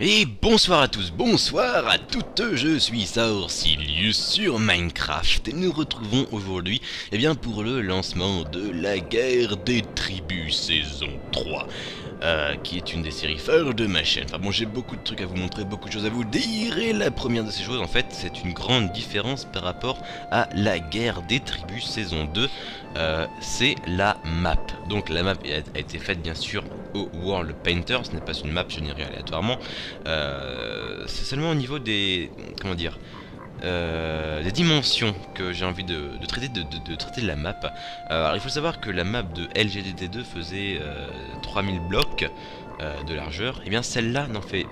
Et bonsoir à tous, bonsoir à toutes, je suis Saurcilius sur Minecraft et nous retrouvons aujourd'hui pour le lancement de la guerre des tribus saison 3 qui est une des séries phares de ma chaîne. Enfin bon, j'ai beaucoup de trucs à vous montrer, beaucoup de choses à vous dire, et la première de ces choses en fait c'est une grande différence par rapport à la guerre des tribus saison 2, c'est la map. Donc la map a été faite bien sûr au World Painter, ce n'est pas une map générée aléatoirement, c'est seulement au niveau des, comment dire, des dimensions que j'ai envie de traiter de la map. Alors il faut savoir que la map de LGDT2 faisait 3000 blocs de largeur, et bien celle-là n'en fait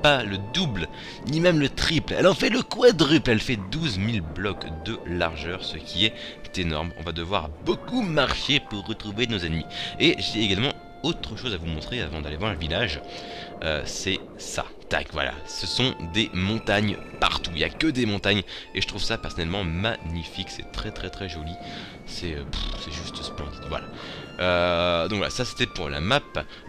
pas le double, ni même le triple, elle en fait le quadruple, elle fait 12 000 blocs de largeur, ce qui est énorme. On va devoir beaucoup marcher pour retrouver nos ennemis. Et j'ai également autre chose à vous montrer avant d'aller voir le village, c'est ça. Tac, voilà, ce sont des montagnes partout, il n'y a que des montagnes, et je trouve ça personnellement magnifique, c'est très joli, c'est juste splendide, voilà. Donc voilà, ça c'était pour la map.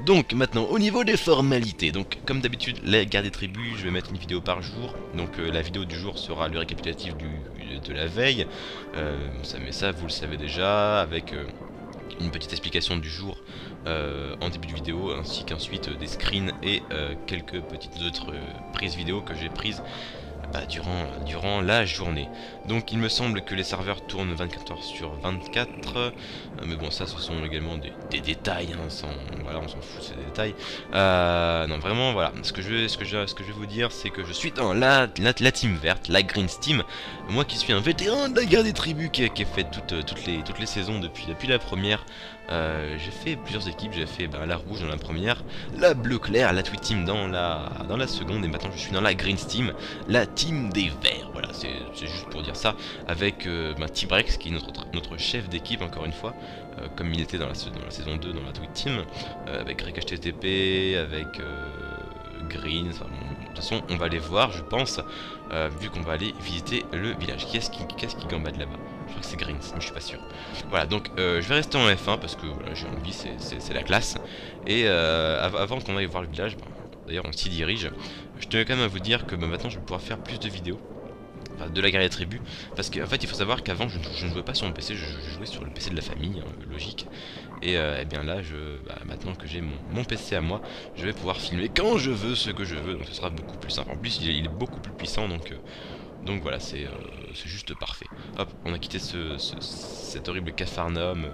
Donc maintenant, au niveau des formalités, donc comme d'habitude, la guerre des tribus, je vais mettre une vidéo par jour, donc la vidéo du jour sera le récapitulatif de la veille, mais ça vous le savez déjà, avec une petite explication du jour en début de vidéo, ainsi qu'ensuite des screens et quelques petites autres prises vidéo que j'ai prises durant la journée. Donc il me semble que les serveurs tournent 24 heures sur 24, mais bon ça ce sont également des détails, hein, voilà, on s'en fout, c'est des détails. Non vraiment voilà, ce que je vais vous dire, c'est que je suis dans la team verte, la Green Team, moi qui suis un vétéran de la guerre des tribus qui a fait toutes les saisons depuis la première. J'ai fait plusieurs équipes, j'ai fait la rouge dans la première, la bleu clair, la Tweet Team dans la seconde, et maintenant je suis dans la Green Team, la team des verts. Voilà, c'est juste pour dire ça, avec T-Brex qui est notre chef d'équipe encore une fois, comme il était dans la saison 2 dans la Tweet Team, avec Rick HTTP, avec Green, enfin, bon, de toute façon on va aller voir je pense, vu qu'on va aller visiter le village. Qu'est-ce qui gambade là-bas? Je crois que c'est Green, mais je suis pas sûr. Voilà, donc je vais rester en F1 parce que voilà, j'ai envie, c'est la classe. Et avant qu'on aille voir le village, d'ailleurs on s'y dirige, je tenais quand même à vous dire que maintenant je vais pouvoir faire plus de vidéos, enfin, de la guerre des tribus, parce qu'en fait il faut savoir qu'avant je ne jouais pas sur mon PC, je jouais sur le PC de la famille, hein, logique. Et bien là, maintenant que j'ai mon PC à moi, je vais pouvoir filmer quand je veux, ce que je veux, donc ce sera beaucoup plus simple. En plus il est beaucoup plus puissant, donc voilà, c'est juste parfait. Hop, on a quitté cet horrible capharnaüm.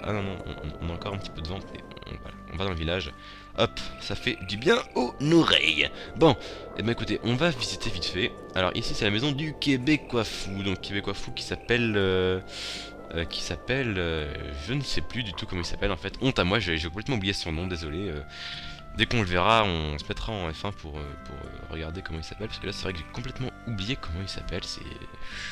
Ah non, on a encore un petit peu de vent, mais voilà, on va dans le village. Hop, ça fait du bien aux oreilles. Bon, et ben écoutez, on va visiter vite fait. Alors ici c'est la maison du Québécois fou, donc Québécois fou qui s'appelle... je ne sais plus du tout comment il s'appelle en fait, honte à moi, j'ai complètement oublié son nom, désolé. Dès qu'on le verra, on se mettra en F1 pour regarder comment il s'appelle, parce que là c'est vrai que j'ai complètement oublié comment il s'appelle, je suis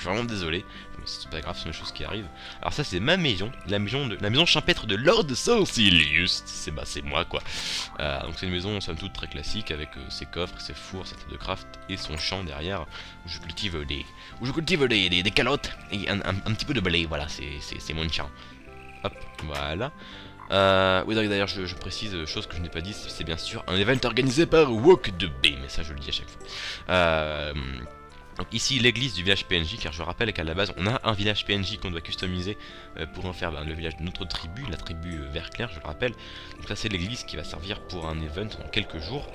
vraiment désolé, bon, c'est pas grave, c'est une chose qui arrive. Alors ça c'est ma maison, la maison champêtre de Lord Saurcilius, c'est moi quoi. Donc c'est une maison somme toute très classique, avec ses coffres, ses fours, sa table de craft et son champ derrière, où je cultive des calottes et un petit peu de blé, voilà, c'est mon champ. Hop, voilà. Oui d'ailleurs je précise, chose que je n'ai pas dit, c'est bien sûr un event organisé par Walk2B, mais ça je le dis à chaque fois. Donc ici l'église du village PNJ, car je rappelle qu'à la base on a un village PNJ qu'on doit customiser pour en faire le village de notre tribu, la tribu vert clair, je le rappelle. Donc là c'est l'église qui va servir pour un event dans quelques jours.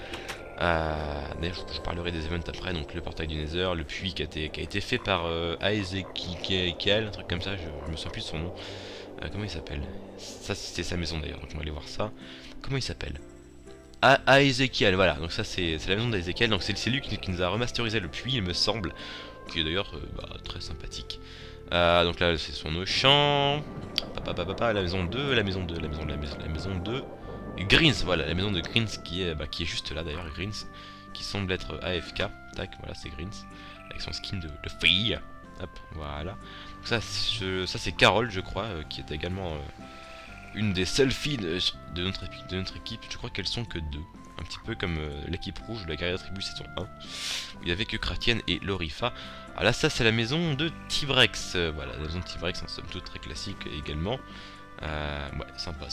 D'ailleurs je parlerai des events après, donc le portail du Nether, le puits qui a été fait par Aezekiel, un truc comme ça, je me souviens plus de son nom. Comment il s'appelle? Ça c'était sa maison d'ailleurs, donc on va aller voir ça. Comment il s'appelle? Aezekiel, voilà, donc ça c'est la maison d'Aezekiel, donc c'est lui qui nous a remasterisé le puits il me semble, qui est d'ailleurs très sympathique. Donc là c'est son champ, la maison 2, la maison 2, Greens, voilà, la maison de Greens qui est juste là d'ailleurs, Greens, qui semble être AFK, tac, voilà c'est Greens, avec son skin de fille, hop, voilà. Donc ça c'est Carole je crois, qui est également une des seules filles de notre équipe, je crois qu'elles sont que deux, un petit peu comme l'équipe rouge de la guerrière tribu saison 1, où il n'y avait que Kraken et Lorifa. Alors là ça c'est la maison de T-Brex, voilà, la maison de T-Brex en somme toute très classique également, ouais, sympa.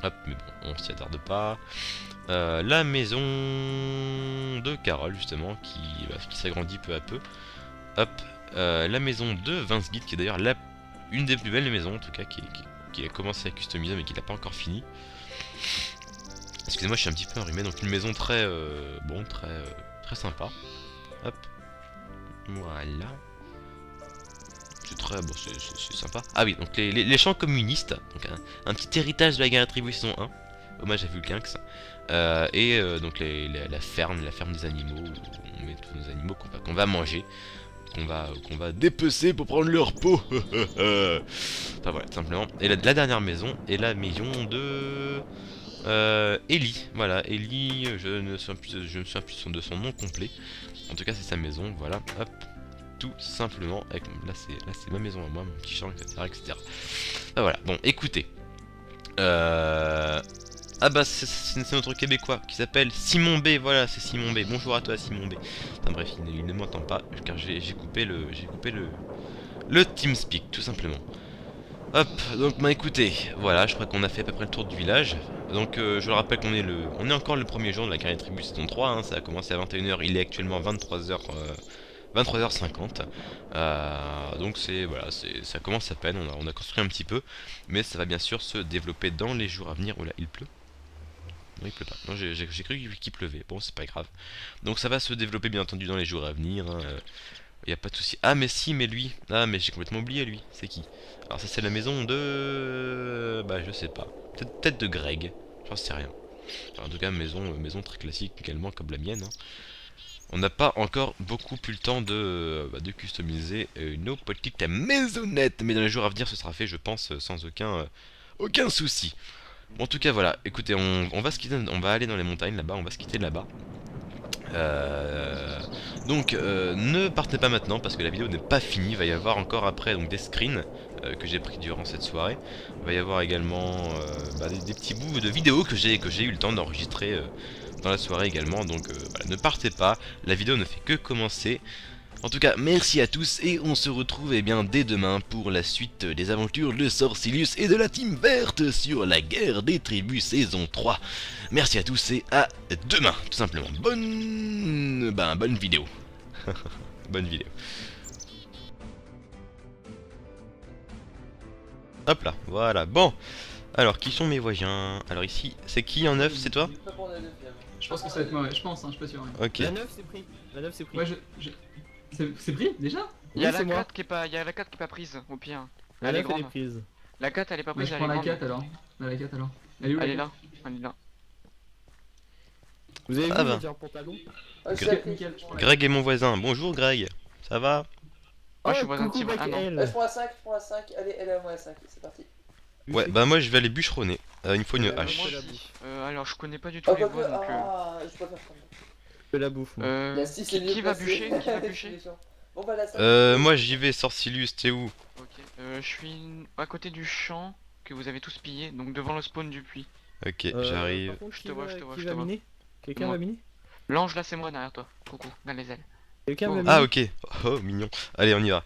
Hop, mais bon, on s'y attarde pas. la maison de Carole justement qui s'agrandit peu à peu. Hop, la maison de Vince Guide qui est d'ailleurs une des plus belles maisons en tout cas qui a commencé à customiser mais qui l'a pas encore fini. Excusez-moi, je suis un petit peu enrhumé, donc une maison très très sympa. Hop, voilà. C'est très bon, c'est sympa. Ah oui, donc les champs communistes, donc un petit héritage de la guerre attribuée saison 1. Hommage à Vulcainx. Donc la ferme des animaux, où on met tous nos animaux qu'on va manger, qu'on va dépecer pour prendre leur peau. Enfin voilà, tout simplement. Et la dernière maison est la maison de Ellie. Voilà, Ellie, je ne me souviens plus de son nom complet. En tout cas, c'est sa maison, voilà, hop. Tout simplement, là c'est ma maison à moi, mon petit champ, etc. Ah, voilà, bon, écoutez. Ah bah c'est notre québécois qui s'appelle Simon B, voilà c'est Simon B, bonjour à toi Simon B. Enfin bref, il ne m'entend pas car j'ai coupé le TeamSpeak tout simplement. Hop, donc bah écoutez, voilà, je crois qu'on a fait à peu près le tour du village. Donc je le rappelle qu'on est encore le premier jour de la carrière tribu saison 3, hein, ça a commencé à 21 h, il est actuellement 23h50. Donc voilà, ça commence à peine, on a construit un petit peu, mais ça va bien sûr se développer dans les jours à venir. Oh là, il pleut. Non, il pleut pas. Non, j'ai cru qu'il pleuvait. Bon, c'est pas grave. Donc ça va se développer bien entendu dans les jours à venir. Hein. Y a pas de souci. Ah mais si, mais lui. Ah mais j'ai complètement oublié lui. C'est qui? Alors ça c'est la maison de... Bah je sais pas. Peut-être de Greg. J'en sais rien. Enfin, en tout cas maison très classique également comme la mienne. Hein. On n'a pas encore beaucoup eu le temps de customiser nos petites maisonnettes. Mais dans les jours à venir ce sera fait je pense sans aucun souci. Bon, en tout cas voilà, écoutez, on va se quitter, on va aller dans les montagnes là-bas, on va se quitter là-bas. Donc ne partez pas maintenant parce que la vidéo n'est pas finie, il va y avoir encore après donc des screens que j'ai pris durant cette soirée. Il va y avoir également des petits bouts de vidéos que j'ai eu le temps d'enregistrer dans la soirée également. Donc voilà, ne partez pas, la vidéo ne fait que commencer. En tout cas, merci à tous et on se retrouve dès demain pour la suite des aventures de Sorcilius et de la team verte sur la guerre des tribus saison 3. Merci à tous et à demain, tout simplement. Bonne vidéo. Bonne vidéo. Hop là, voilà, bon. Alors, qui sont mes voisins? Alors ici, c'est qui en neuf? C'est toi? Je pense que ça va être moi, ouais. Je pense, hein, je suis pas sûr. Ouais. Ok. La 9 c'est pris. La 9 c'est pris. Ouais, c'est pris déjà? Il y a Oui, la c'est moi. 4 qui est pas, il y a la 4 qui est pas prise au pire. La Elle est 9 elle est grande. prise. La 4 elle est pas Ouais, prise, je elle prends est la grande. 4 alors. La 4 alors. Elle est où Elle est la là, elle est là. Vous avez Ça vu va. le genre pantalon? Greg. Nickel, je prends la Greg est mon voisin. Bonjour Greg. Ça va? Moi, je suis voisin de coucou Simon. Ah, non. Michael. Je prends la 5, allez, elle est à moi la 5, c'est parti. Ouais, bah moi je vais aller bûcheronner. Il me faut une moi, hache. Moi la aussi. Alors je connais pas du Oh, tout les voix donc. je préfère prendre. Je fais la bouffe moi. La 6 c'est mieux Qui va placé. bûcher? Qui va bûcher? Bon bah la 5. Moi j'y vais, Sorcilius, t'es où? Ok. Je suis à côté du champ que vous avez tous pillé, donc devant le spawn du puits. Ok, j'arrive. Par contre, Je te vois, je te vois, qui je te va vois. miner? Quelqu'un Moi. va miner? L'ange là c'est moi derrière toi. Coucou, dans les ailes. Quelqu'un va miner? Ah ok, oh mignon. Allez on y va.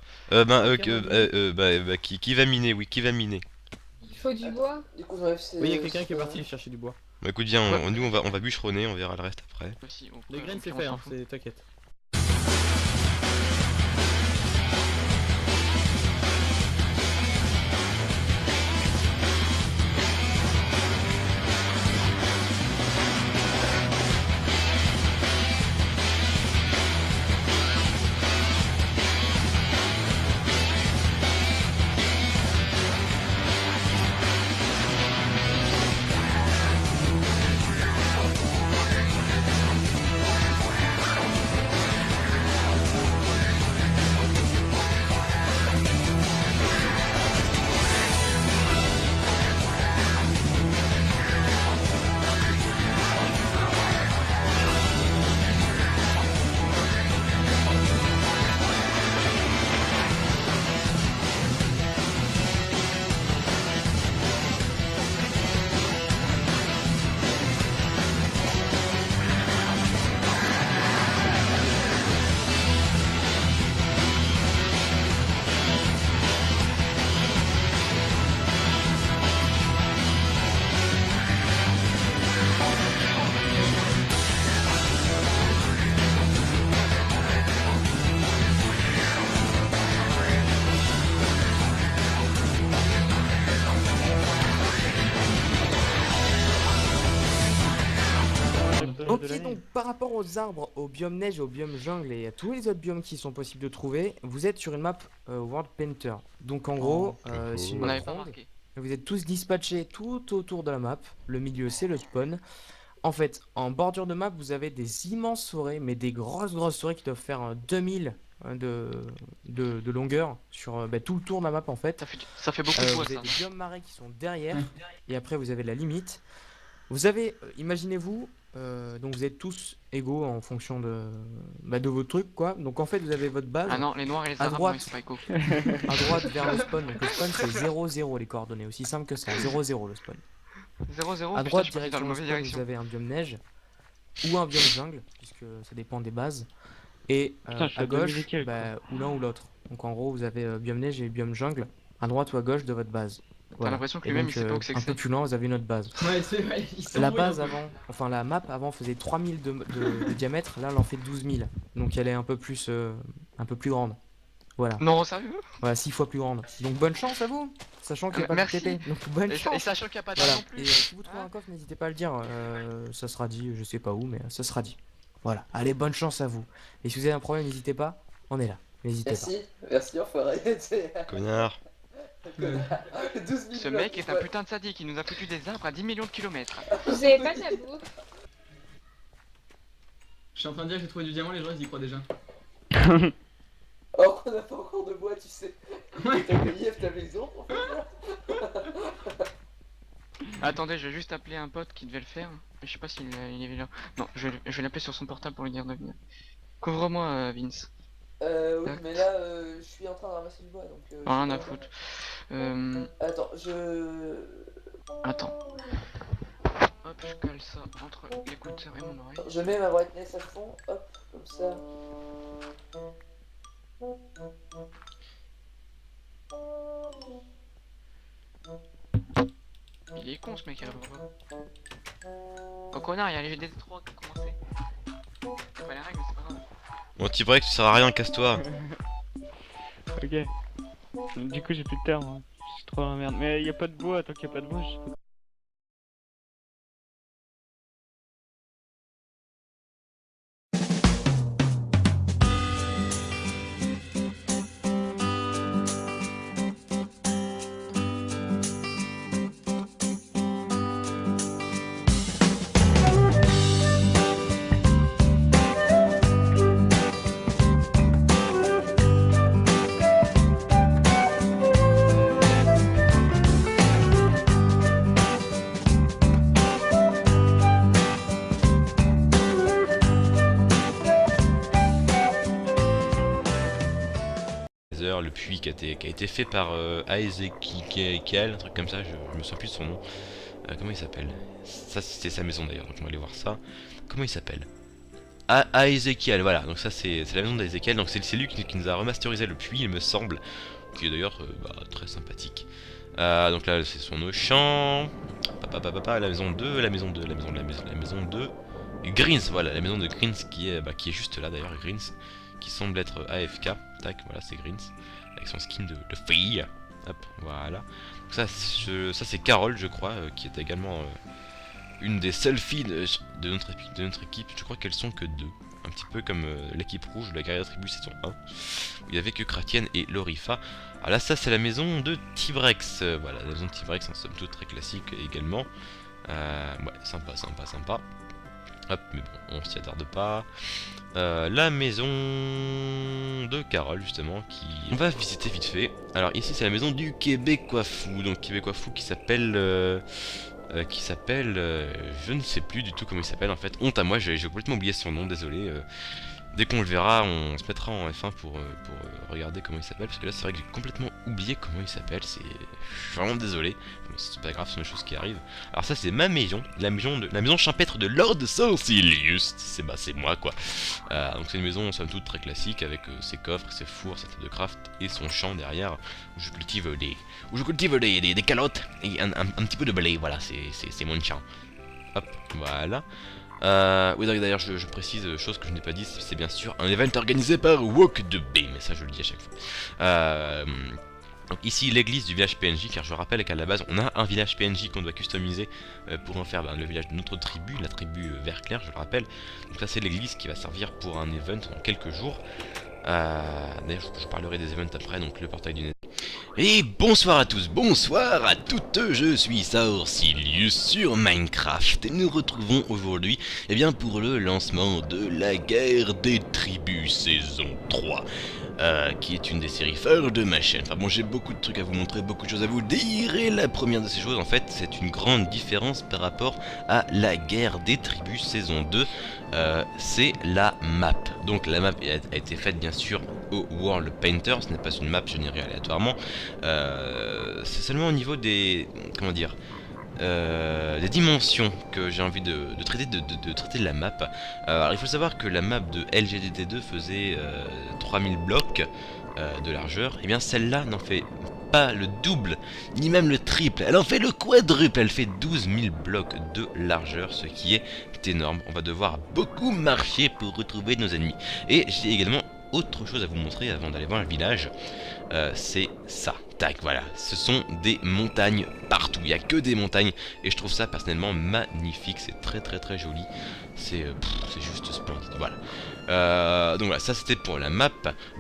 Qui va miner? Oui, qui va miner? Il faut du bois. Du coup, j'enlève ces. Oui, il y a quelqu'un qui est parti chercher du bois. Bah écoute viens, nous on va bûcheronner, on verra le reste après. Aussi, Les graines c'est fait, hein, t'inquiète. de Ok, l'année. donc par rapport aux arbres, au biome neige, au biome jungle et à tous les autres biomes qui sont possibles de trouver, vous êtes sur une map World Painter. Donc en gros, c'est une On map n'avait pas ronde. marqué. Vous êtes tous dispatchés tout autour de la map. Le milieu, c'est le spawn. En fait, en bordure de map, vous avez des immenses forêts, mais des grosses forêts qui doivent faire 2000 de longueur sur tout le tour de la map en fait. Ça fait beaucoup de Vous bois avez ça. des biomes marais qui sont derrière, et après vous avez la limite. Vous avez, imaginez-vous, donc vous êtes tous égaux en fonction de votre truc quoi. Donc en fait vous avez votre base. Ah non, les noirs et les À arabes, droite. non, ils sont pas égaux. À droite vers le spawn, donc le spawn c'est 0-0 les coordonnées, aussi simple que ça, 0-0 le spawn. 0-0, À putain, droite je suis parti dans direction la le mauvaise spawn, vous direction. avez un biome neige ou un biome jungle, puisque ça dépend des bases. Et Putain, je suis à à 2000 gauche, et quelques, ou l'un ou l'autre. Donc en gros vous avez biome neige et biome jungle, à droite ou à gauche de votre base. T'as l'impression que Et lui-même donc, il sait pas où c'est que un peu c'est. plus loin vous avez une autre base. Ouais, c'est vrai, ils sont La brouillés, base un peu. avant, enfin la map avant faisait 3000 de diamètre, là elle en fait 12 000. Donc elle est un peu plus grande. Voilà. Non, sérieux? Voilà, 6 fois plus grande. Donc bonne chance à vous, sachant qu'il n'y a pas de Merci. TP. Donc bonne Et chance. sachant qu'il n'y a pas Voilà. d'armes non Et plus. si vous trouvez un coffre, n'hésitez pas à le dire. Ça sera dit, je sais pas où, mais ça sera dit. Voilà. Allez, bonne chance à vous. Et si vous avez un problème, n'hésitez pas. On est là. N'hésitez pas. Merci, enfoiré. Connard. 12 000 Ce mec est un putain de sadique, il nous a foutu des arbres à 10 millions de kilomètres. Vous avez pas de la bouffe? Je suis en train de dire que j'ai trouvé du diamant, les gens ils y croient déjà. Oh, on a pas encore de bois, tu sais. Ouais. T'as payé ta maison en fait. Attendez, je vais juste appeler un pote qui devait le faire. Je sais pas s'il il est là. Non, je vais l'appeler sur son portable pour lui dire de venir. Couvre-moi, Vince. Oui, mais là, je suis en train de ramasser du bois donc. Rien je à sais pas. foutre. Attends, je. Attends. Hop, je cale ça entre l'écouteur et mon oreille. Je mets ma brightness à fond, hop, comme ça. Il est con ce mec, il répond pas. Oh connard, il y a les DD3 qui ont commencé. C'est pas les règles, mais c'est pas grave. Bon, tu break, tu sers à rien, casse-toi. Ok. Du coup, j'ai plus de terre. Hein. C'est trop la merde. Mais y a pas de bois, tant qu'il y a pas de bois, je sais pas. Le puits qui a été fait par Aezekiel, un truc comme ça, je me souviens plus de son nom. Comment il s'appelle? Ça c'était sa maison d'ailleurs, donc on va aller voir ça. Comment il s'appelle? Aezekiel, voilà, donc ça c'est la maison d'Aezekiel, donc c'est lui qui nous a remasterisé le puits il me semble, qui est d'ailleurs très sympathique. Donc là c'est son champ, la maison 2, la maison 2, la maison 2, Greens, voilà, la maison de Greens qui est juste là d'ailleurs, Greens, qui semble être AFK, tac, voilà c'est Greens, avec son skin de fille, hop, voilà. Donc ça c'est Carole je crois, qui est également une des seules filles de notre équipe, je crois qu'elles sont que deux, un petit peu comme l'équipe rouge de la guerrière tribu saison 1, où il n'y avait que Kratienne et Lorifa. Alors là ça c'est la maison de Tibrex, voilà, la maison de Tibrex en somme toute très classique également, ouais, sympa. Hop, mais bon, on s'y attarde pas. La maison de Carole justement on va visiter vite fait. Alors ici c'est la maison du Québécois fou, donc Québécois fou qui s'appelle je ne sais plus du tout comment il s'appelle en fait, honte à moi, j'ai complètement oublié son nom, désolé. Dès qu'on le verra, on se mettra en F1 pour regarder comment il s'appelle, parce que là c'est vrai que j'ai complètement oublié comment il s'appelle, je suis vraiment désolé, c'est pas grave, c'est une chose qui arrive. Alors ça c'est ma maison, la maison champêtre de Lord Sorcilius, c'est moi quoi. Donc c'est une maison somme toute très classique, avec ses coffres, ses fours, sa table de craft, et son champ derrière, où je cultive des calottes, et un petit peu de blé, voilà, c'est mon champ. Hop, voilà. Oui d'ailleurs je précise, chose que je n'ai pas dit, c'est bien sûr un event organisé par Walk de B, mais ça je le dis à chaque fois. Donc ici l'église du village PNJ, car je rappelle qu'à la base on a un village PNJ qu'on doit customiser pour en faire le village de notre tribu, la tribu vert clair, je le rappelle. Donc là c'est l'église qui va servir pour un event dans quelques jours. D'ailleurs je parlerai des events après, donc le portail du Nether. Et bonsoir à tous, bonsoir à toutes, je suis Saorcilius sur Minecraft et nous retrouvons aujourd'hui pour le lancement de la guerre des tribus saison 3. Qui est une des séries phares de ma chaîne. Enfin bon, j'ai beaucoup de trucs à vous montrer, beaucoup de choses à vous dire, et la première de ces choses, en fait, c'est une grande différence par rapport à la guerre des tribus saison 2, c'est la map. Donc la map a été faite bien sûr au World Painter, ce n'est pas une map générée aléatoirement, c'est seulement au niveau des... comment dire, des dimensions que j'ai envie de traiter de la map. Alors il faut savoir que la map de LGDT2 faisait 3000 blocs de largeur, et bien celle-là n'en fait pas le double, ni même le triple, elle en fait le quadruple, elle fait 12 000 blocs de largeur, ce qui est énorme. On va devoir beaucoup marcher pour retrouver nos ennemis. Et j'ai également autre chose à vous montrer avant d'aller voir le village, c'est ça. Tac, voilà, ce sont des montagnes partout, il n'y a que des montagnes, et je trouve ça personnellement magnifique, c'est très joli, c'est juste splendide, voilà. Donc voilà, ça c'était pour la map.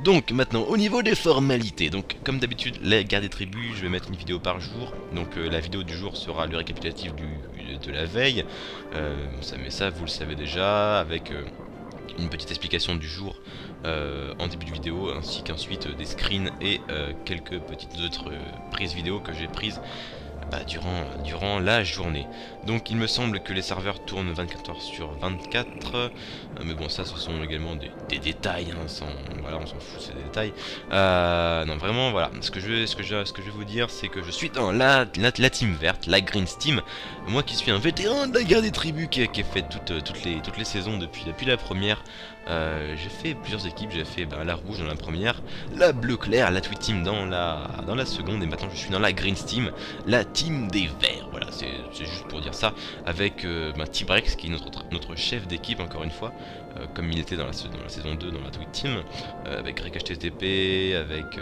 Donc maintenant, au niveau des formalités, donc comme d'habitude, la guerre des tribus, je vais mettre une vidéo par jour, donc la vidéo du jour sera le récapitulatif de la veille, mais ça vous le savez déjà, avec... une petite explication du jour en début de vidéo, ainsi qu'ensuite des screens et quelques petites autres prises vidéo que j'ai prises durant la journée. Donc il me semble que les serveurs tournent 24 heures sur 24, mais bon ça ce sont également des détails, hein, voilà, on s'en fout, c'est des détails. Non vraiment voilà, ce que je vais vous dire, c'est que je suis dans la team verte, la Green Team, moi qui suis un vétéran de la guerre des tribus qui a fait toutes les saisons depuis la première. J'ai fait plusieurs équipes, j'ai fait la rouge dans la première, la bleu clair, la Tweet Team dans la seconde, et maintenant je suis dans la Green Team, la team des verts. Voilà, c'est juste pour dire ça, avec T-Brex qui est notre chef d'équipe encore une fois, comme il était dans la saison 2 dans la Tweet Team, avec Greg HTTP, avec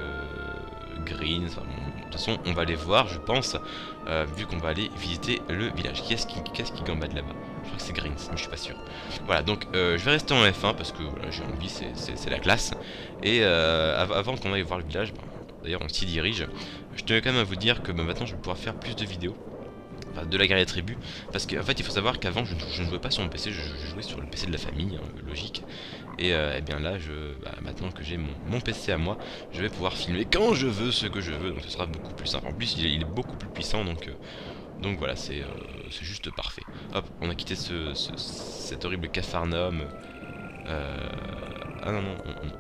Green, enfin bon, de toute façon on va aller voir je pense, vu qu'on va aller visiter le village. Qu'est-ce qui gambade là-bas? Je crois que c'est Green, mais je suis pas sûr. Voilà, donc je vais rester en F1 parce que voilà, j'ai envie, c'est la classe. Et avant qu'on aille voir le village, d'ailleurs on s'y dirige, je tenais quand même à vous dire que maintenant je vais pouvoir faire plus de vidéos, enfin, de la guerre des tribus, parce qu'en fait il faut savoir qu'avant je ne jouais pas sur mon PC, je jouais sur le PC de la famille, hein, logique. Et bien là, maintenant que j'ai mon PC à moi, je vais pouvoir filmer quand je veux, ce que je veux, donc ce sera beaucoup plus simple. En plus il est beaucoup plus puissant, donc voilà, c'est juste parfait. Hop, on a quitté cet horrible capharnaüm. Ah non,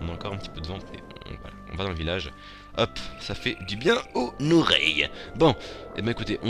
on a encore un petit peu de vent, mais voilà, on va dans le village. Hop, ça fait du bien aux oreilles. Bon, et ben écoutez,